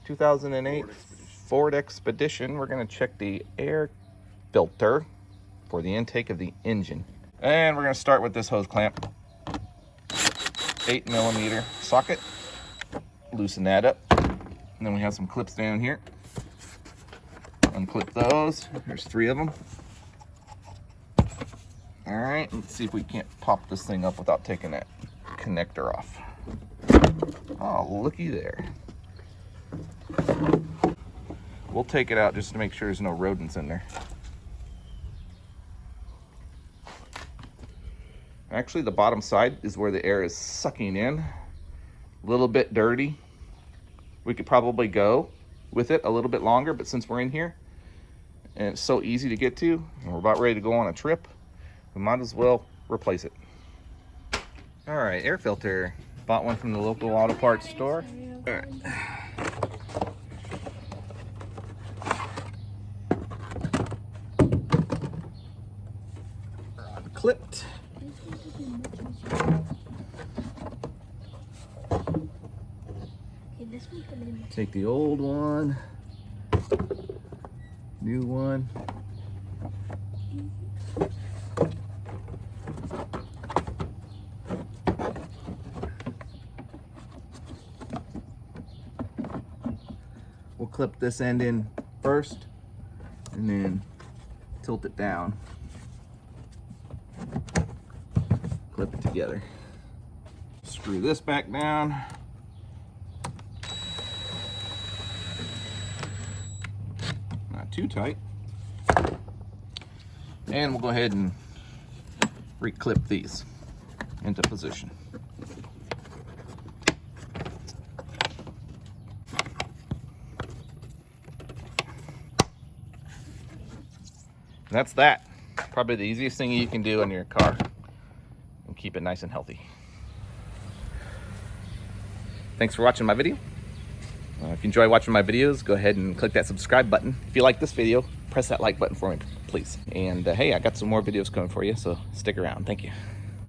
2008 Ford Expedition. We're going to check the air filter for the intake of the engine. And we're going to start with this hose clamp. 8mm socket. Loosen that up. And then we have some clips down here. Unclip those. There's 3 of them. All right, let's see if we can't pop this thing up without taking that connector off. Oh, looky there. We'll take it out just to make sure there's no rodents in there. Actually, the bottom side is where the air is sucking in. A little bit dirty. We could probably go with it a little bit longer, but since we're in here and it's so easy to get to, and we're about ready to go on a trip, we might as well replace it. All right, air filter. Bought one from the local auto parts store. All right. Unclipped. Take the old one, new one. We'll clip this end in first and then tilt it down. Clip it together. Screw this back down. Not too tight. And we'll go ahead and reclip these into position. That's that. Probably the easiest thing you can do in your car and keep it nice and healthy. Thanks for watching my video. If you enjoy watching my videos, go ahead and click that subscribe button. If you like this video, press that like button for me, please. And hey, I got some more videos coming for you, so stick around. Thank you.